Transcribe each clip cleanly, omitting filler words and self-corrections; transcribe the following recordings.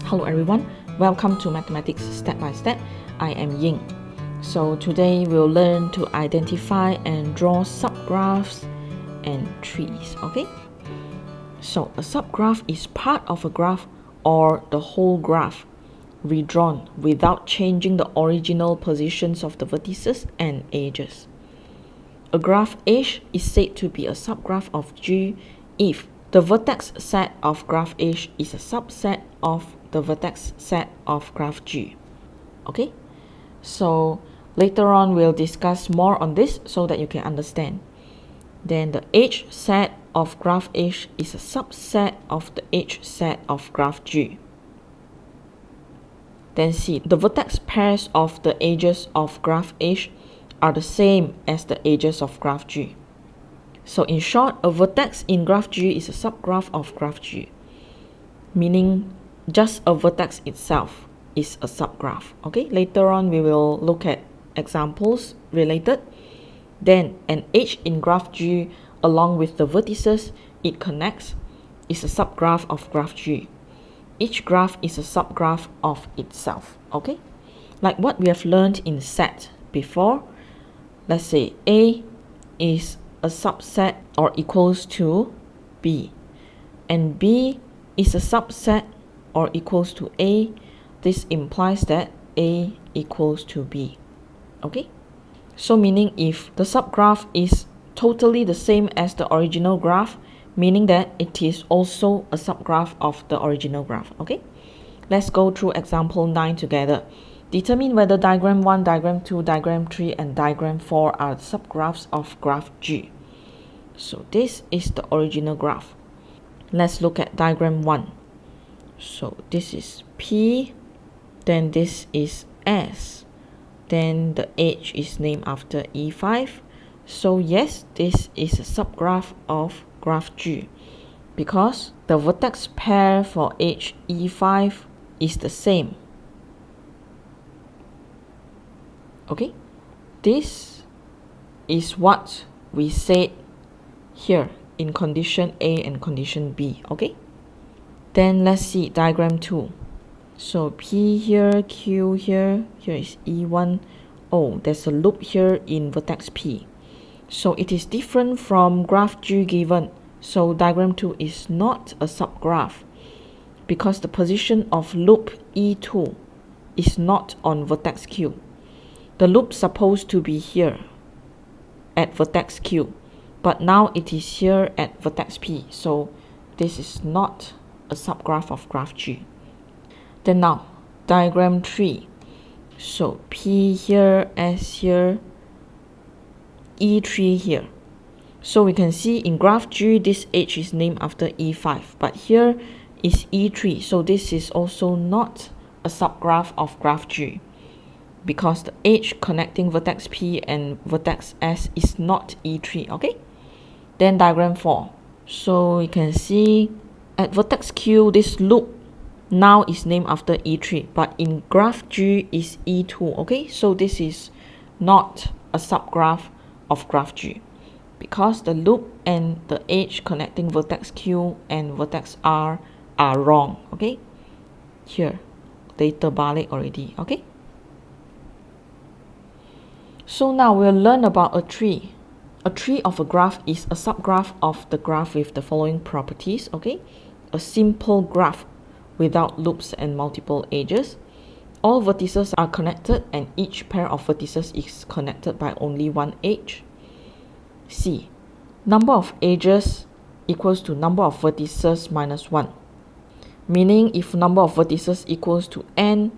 Hello everyone, welcome to Mathematics Step by Step. I am Ying. So today we'll learn to identify and draw subgraphs and trees, okay? So a subgraph is part of a graph or the whole graph redrawn without changing the original positions of the vertices and edges. A graph H is said to be a subgraph of G if the vertex set of graph H is a subset of the vertex set of graph G. Okay, so later on we'll discuss more on this so that you can understand. Then the H set of graph H is a subset of the H set of graph G. Then C, the vertex pairs of the edges of graph H are the same as the edges of graph G. So in short, a vertex in graph G is a subgraph of graph G, meaning just a vertex itself is a subgraph. Okay, later on we will look at examples related. Then an edge in graph G along with the vertices it connects is a subgraph of graph G. Each graph is a subgraph of itself. Okay, like what we have learned in set before. Let's say A is a subset or equals to B, and B is a subset or equals to A. This implies that A equals to B. Okay, so meaning if the subgraph is totally the same as the original graph, meaning that it is also a subgraph of the original graph. Okay, let's go through example 9 together. Determine whether diagram 1, diagram 2, diagram 3 and diagram 4 are subgraphs of graph G. So this is the original graph. Let's look at diagram 1. So this is P, then this is S, then the edge is named after E5. So yes, this is a subgraph of graph G because the vertex pair for edge E5 is the same. Okay, this is what we said here in condition A and condition B. Okay, then let's see diagram 2. So P here, Q here, here is E1. Oh, there's a loop here in vertex P. So it is different from graph G given. So diagram 2 is not a subgraph because the position of loop E2 is not on vertex Q. The loop supposed to be here at vertex Q, but now it is here at vertex P. So this is not a subgraph of graph G. Then now, diagram 3. So P here, S here, E3 here. So we can see in graph G, this edge is named after E5, but here is E3. So this is also not a subgraph of graph G because the edge connecting vertex P and vertex S is not E3. Okay, then diagram 4. So you can see at vertex Q, this loop now is named after E3, but in graph G is E2. Okay, so this is not a subgraph of graph G because the loop and the edge connecting vertex Q and vertex R are wrong. Okay, here later balik already. Okay, so now we'll learn about a tree. A tree of a graph is a subgraph of the graph with the following properties. Okay, a simple graph without loops and multiple edges. All vertices are connected and each pair of vertices is connected by only one edge. C, number of edges equals to number of vertices minus 1. Meaning if number of vertices equals to n,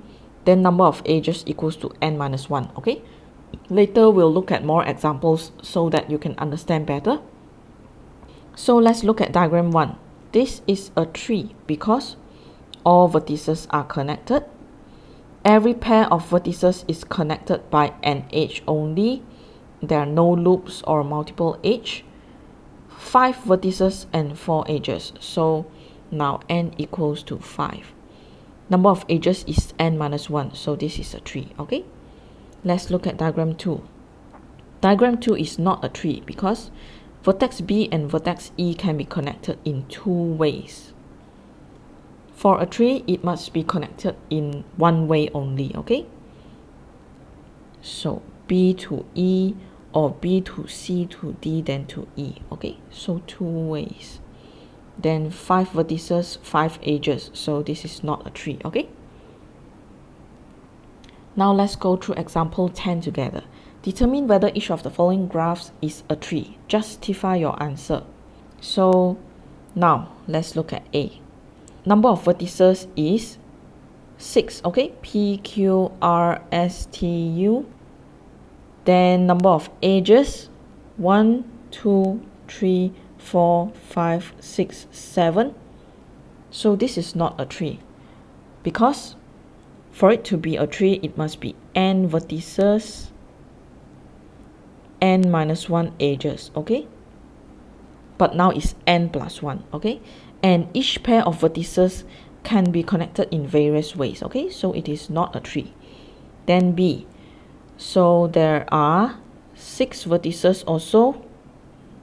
then number of edges equals to n minus 1. Okay, later we'll look at more examples so that you can understand better. So let's look at diagram 1. This is a tree because all vertices are connected. Every pair of vertices is connected by an edge only. There are no loops or multiple edge. 5 vertices and 4 edges. So now n equals to 5. Number of edges is n minus 1. So this is a tree. Okay, let's look at diagram 2. Diagram 2 is not a tree because vertex B and vertex E can be connected in two ways. For a tree, it must be connected in one way only, okay? So B to E, or B to C to D, then to E, okay? So 2 ways. Then 5 vertices, 5 edges, so this is not a tree, okay? Now let's go through example 10 together. Determine whether each of the following graphs is a tree. Justify your answer. So now let's look at A. Number of vertices is 6, okay? P, Q, R, S, T, U. Then number of edges, 1, 2, 3, 4, 5, 6, 7. So this is not a tree, because for it to be a tree, it must be n vertices, n minus 1 edges, okay? But now it's n plus 1, okay? And each pair of vertices can be connected in various ways, okay? So it is not a tree. Then B. So there are 6 vertices also.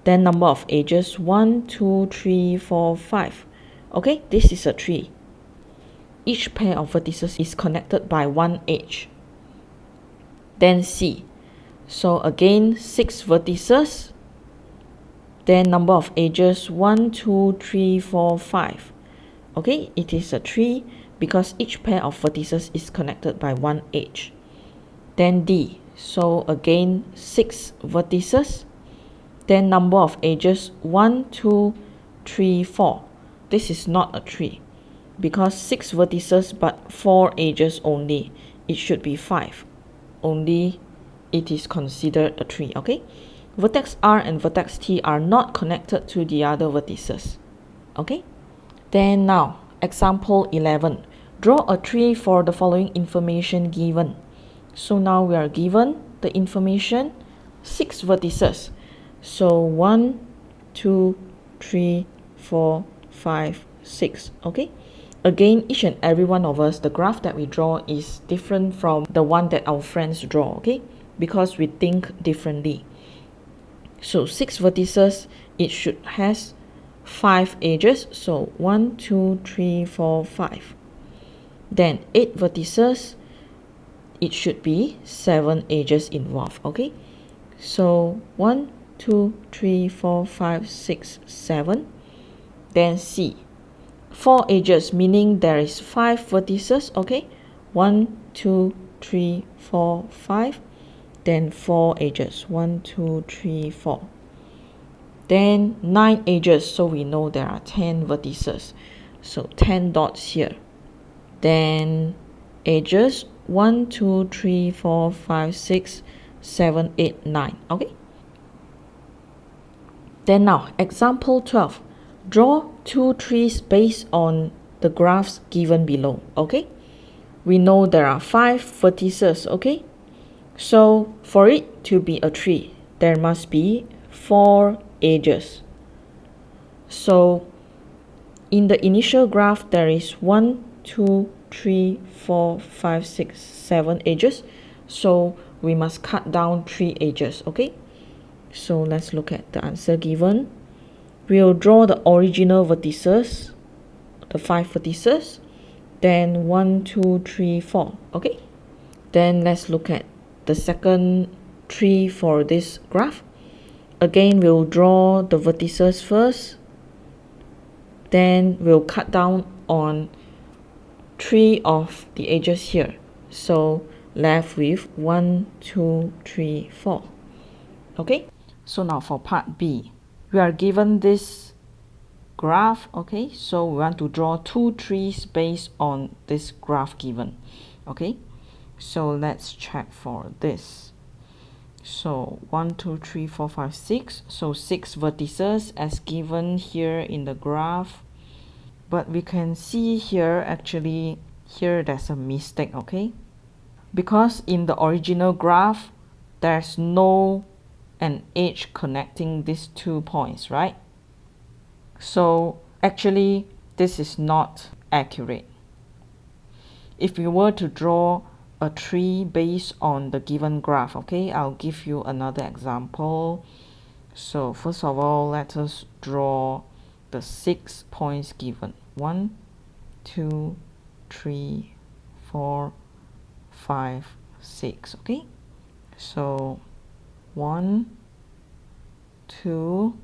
Then number of edges, 1, 2, 3, 4, 5. Okay, this is a tree. Each pair of vertices is connected by 1 edge. Then C. So again, 6 vertices. Then number of edges, 1, 2, 3, 4, 5. Okay, it is a tree because each pair of vertices is connected by 1 edge. Then D. So again, 6 vertices. Then number of edges, 1, 2, 3, 4. This is not a tree because 6 vertices but 4 edges only. It should be 5. Only it is considered a tree, okay? Vertex R and vertex T are not connected to the other vertices, okay? Then now, example 11. Draw a tree for the following information given. So now we are given the information, 6 vertices. So 1, 2, 3, 4, 5, 6, okay? Again, each and every one of us, the graph that we draw is different from the one that our friends draw, okay? Because we think differently. So 6 vertices, it should has 5 edges. So 1, 2, 3, 4, 5. Then 8 vertices, it should be 7 edges involved, okay? So 1, 2, 3, 4, 5, 6, 7. Then C. 4 edges, meaning there is 5 vertices, okay? 1, 2, 3, 4, 5. Then 4 edges, 1, 2, 3, 4. Then 9 edges, so we know there are 10 vertices. So 10 dots here. Then edges, 1, 2, 3, 4, 5, 6, 7, 8, 9, okay? Then now, example 12. Draw 2 trees based on the graphs given below, okay? We know there are 5 vertices, okay? So for it to be a tree, there must be 4 edges. So in the initial graph, there is 1, 2, 3, 4, 5, 6, 7 edges. So we must cut down 3 edges, okay? So let's look at the answer given. We'll draw the original vertices, the 5 vertices, then 1, 2, 3, 4, okay? Then let's look at the second tree for this graph. Again, we'll draw the vertices first, then we'll cut down on 3 of the edges here. So left with 1, 2, 3, 4. Okay, so now for part B, we are given this graph, okay? So we want to draw 2 trees based on this graph given, okay? So let's check for this. So 1, 2, 3, 4, 5, 6. So 6 vertices as given here in the graph. But we can see here, actually, here there's a mistake, okay? Because in the original graph, there's no an edge connecting these 2 points, right? So actually, this is not accurate. If we were to draw a tree based on the given graph, okay, I'll give you another example. So first of all, let us draw the 6 points given. 1, 2, 3, 4, 5, 6. Okay, so 1, 2,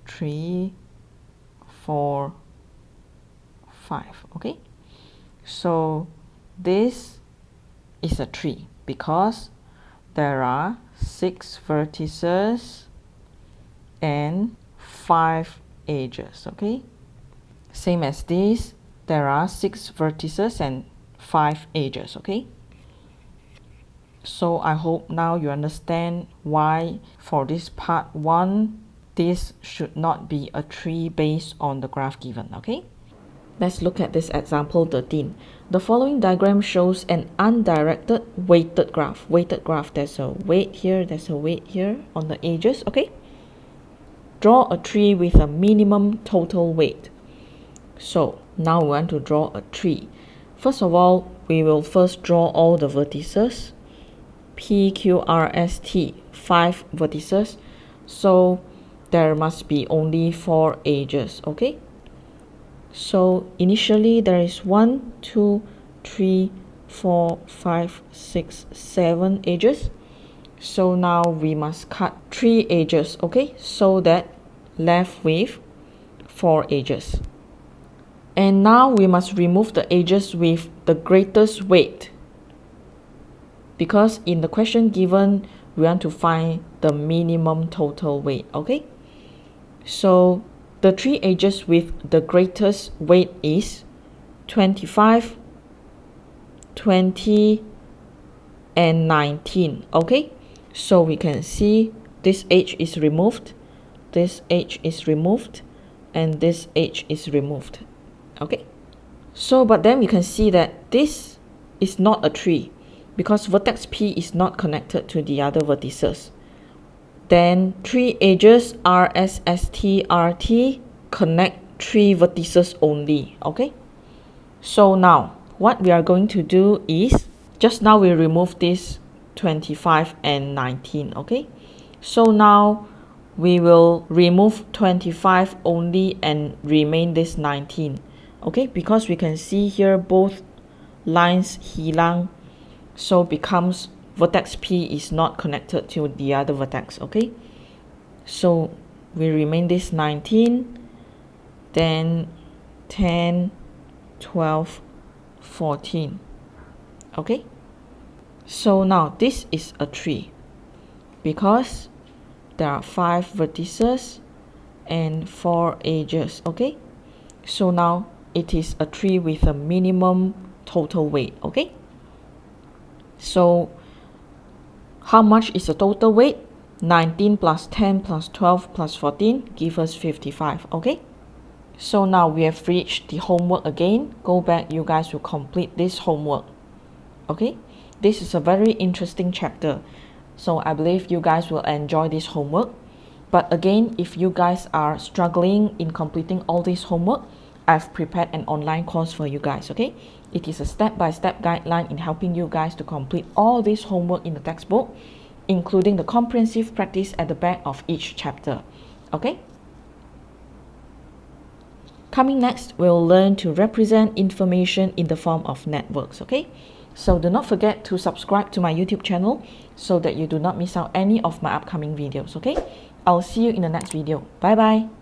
3, 4, 5. Okay, so this is a tree because there are 6 vertices and 5 edges. Okay, same as this, there are 6 vertices and 5 edges. Okay, so I hope now you understand why for this part 1 this should not be a tree based on the graph given. Okay, let's look at this example 13. The following diagram shows an undirected weighted graph. Weighted graph, there's a weight here, there's a weight here on the edges. Okay, draw a tree with a minimum total weight. So now we want to draw a tree. First of all, we will first draw all the vertices. P, Q, R, S, T, 5 vertices. So there must be only 4 edges. Okay, so initially there is 1, 2, 3, 4, 5, 6, 7 edges. So now we must cut 3 edges. Okay, so that left with 4 edges. And now we must remove the edges with the greatest weight, because in the question given we want to find the minimum total weight. Okay, so the 3 edges with the greatest weight is 25, 20 and 19. Okay, so we can see this edge is removed, this edge is removed, and this edge is removed. Okay, so but then we can see that this is not a tree because vertex P is not connected to the other vertices. Then 3 edges R, S, S, T, R, T connect 3 vertices only. Okay, so now what we are going to do is, just now we remove this 25 and 19. Okay, so now we will remove 25 only and remain this 19. Okay, because we can see here both lines hilang, so becomes vertex P is not connected to the other vertex. Okay, so we remain this 19, then 10, 12, 14. Okay, so now this is a tree because there are 5 vertices and 4 edges. Okay, so now it is a tree with a minimum total weight. Okay, so how much is the total weight? 19 plus 10 plus 12 plus 14 give us 55. Okay, so now we have reached the homework again. Go back, you guys will complete this homework. Okay, this is a very interesting chapter, so I believe you guys will enjoy this homework. But again, if you guys are struggling in completing all this homework, I've prepared an online course for you guys. Okay, it is a step-by-step guideline in helping you guys to complete all this homework in the textbook, including the comprehensive practice at the back of each chapter. Okay, coming next, we'll learn to represent information in the form of networks. Okay, so do not forget to subscribe to my YouTube channel so that you do not miss out any of my upcoming videos. Okay, I'll see you in the next video. Bye bye.